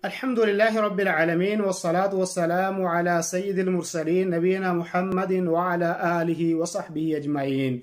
अल्हम्दुलिल्लाहि रब्बिल आलमीन वस्सलातु वस्सलामु अला सय्यिदिल मुरसलीन नबीना मुहम्मदिन व अला आलिहि व सहबिहि अजमाइन।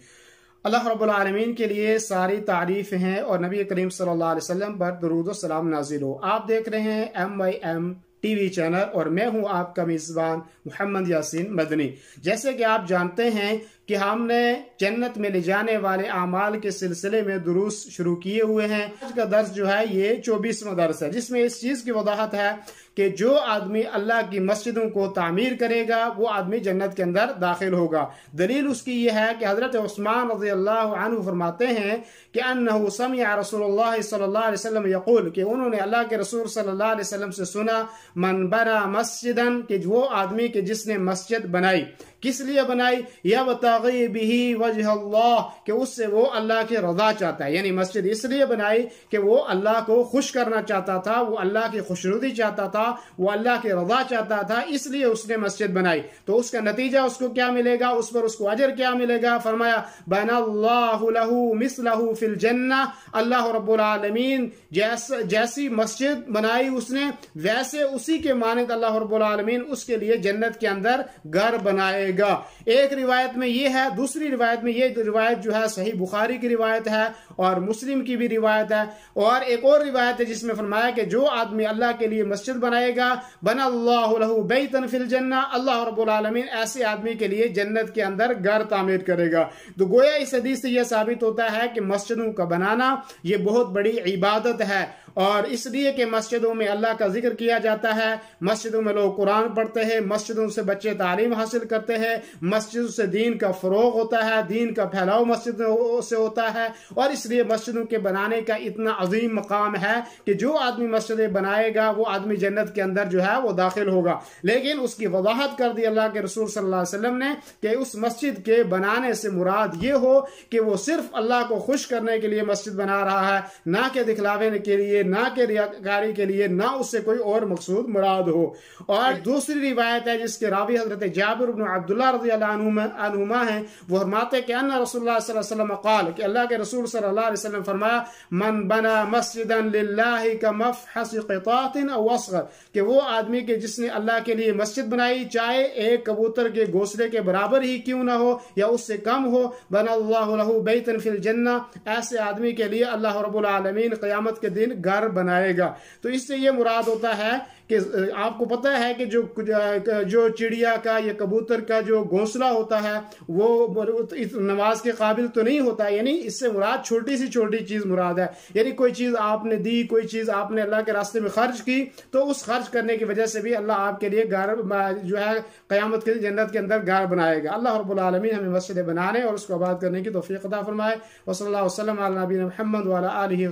अल्लाह रब्बुल आलमीन के लिए सारी तारीफ हैं और नबी करीम सल्लल्लाहु अलैहि वसल्लम पर दुरूद व सलाम नाज़िल हो। आप देख रहे हैं MYM टीवी चैनल और मैं हूं आपका मेज़बान मोहम्मद यासीन मदनी। जैसे कि आप जानते हैं कि हमने जन्नत में ले जाने वाले आमाल के सिलसिले में दुरूस शुरू किए हुए हैं। आज का दर्स जो है ये 24वां दर्स है, जिसमें इस चीज की वजाहत है कि जो आदमी अल्लाह की मस्जिदों को तामीर करेगा वो आदमी जन्नत के अंदर दाखिल होगा। दलील उसकी यह है कि हजरत उस्मान रज़ियल्लाहु अन्हु फरमाते हैं कि अन्नहु समिअ रसूलुल्लाह सल्लल्लाहु अलैहि वसल्लम यक़ूल, कि उन्होंने अल्लाह के रसूल सल्लल्लाहु अलैहि वसल्लम से सुना, मन बना मस्जिदन, कि वो आदमी के जिसने मस्जिद बनाई, किस लिए बनाई, या बतागी बिही वजह अल्लाह, कि उससे वो अल्लाह की रजा चाहता है। यानी मस्जिद इसलिए बनाई कि वो अल्लाह को खुश करना चाहता था, वो अल्लाह की खुशनुदी चाहता था, वो अल्लाह की रजा चाहता था, इसलिए उसने मस्जिद बनाई। तो उसका नतीजा उसको क्या मिलेगा, उस पर उसको अजर क्या मिलेगा। फरमाया बनल्लाहु लहू मिसलहू फिल जन्ना, अल्लाह रब्बुल आलमीन जैसी मस्जिद बनाई उसने वैसे उसी के मानद अल्लाह रब्बुल आलमीन उसके लिए जन्नत के अंदर घर बनाए। एक रिवायत में ये है, दूसरी रिवायत में ये रिवायत जो है सही बुखारी की रिवायत है और मुस्लिम की भी रिवायत है। और एक और रिवायत है जिसमें फरमाया कि जो आदमी अल्लाह के लिए मस्जिद बनाएगा बनल्लाहु लहू बैतन फिल जन्ना, अल्लाह रब्बुल आलमीन ऐसे आदमी के लिए जन्नत के अंदर घर तामीर करेगा। तो गोया इस हदीस से यह साबित होता है कि मस्जिदों का बनाना ये बहुत बड़ी इबादत है, और इसलिए कि मस्जिदों में अल्लाह का जिक्र किया जाता है, मस्जिदों में लोग कुरान पढ़ते हैं, मस्जिदों से बच्चे तालीम हासिल करते हैं, मस्जिदों से दीन का फरोग होता है, दीन का फैलाव मस्जिदों से होता है। और इसलिए मस्जिदों के बनाने का इतना अजीम मकाम है कि जो आदमी मस्जिदें बनाएगा वो आदमी जन्नत के अंदर जो है वो दाखिल होगा। लेकिन उसकी वजाहत कर दी अल्लाह के रसूल सल्लल्लाहु अलैहि वसल्लम ने कि उस मस्जिद के बनाने से मुराद ये हो कि वो सिर्फ अल्लाह को खुश करने के लिए मस्जिद बना रहा है, ना कि दिखलावे के लिए, ना के रियाकारी के लिए, ना उससे कोई और मकसूद मुराद हो। और दूसरी रिवायत है जिसके रावी हजरत जाबिर इब्न अब्दुल्लाह रज़ियल्लाहु अन्हुमा हैं, वो फरमाते कि अन्ना रसूलुल्लाह सल्लल्लाहु अलैहि वसल्लम क़ाल, कि अल्लाह के रसूल सल्लल्लाहु अलैहि वसल्लम फरमाया मन बना मस्जिदन लिल्लाहि कमफ़हस क़ितातिन औ असग़र, कि वो आदमी के जिसने अल्लाह के लिए मस्जिद बनाई चाहे एक कबूतर के घोंसले के बराबर ही क्यों ना हो या उससे कम हो, बनल्लाहु लहू बैतन फिल जन्ना, ऐसे आदमी के लिए अल्लाह रब्बुल आलमीन क़यामत के दिन घर बनाएगा। तो इससे ये मुराद होता है कि आपको पता है कि जो चिड़िया का या कबूतर का जो घोंसला होता है वो इस नमाज के काबिल तो नहीं होता, यानी इससे मुराद छोटी सी छोटी चीज मुराद है। यानी कोई चीज आपने दी, कोई चीज आपने अल्लाह के रास्ते में खर्च की, तो उस खर्च करने की वजह से भी अल्लाह आपके लिए घर जो है क़यामत के जन्नत के अंदर घर बनाएगा। अल्लाह रब्बुल आलमीन हमें मस्जिद बनाने और उसको आबाद करने की तौफीक अता फरमाए। वसल्लल्लाहु अलैहि वसल्लम अला नबीना मुहम्मद व अला आलिहि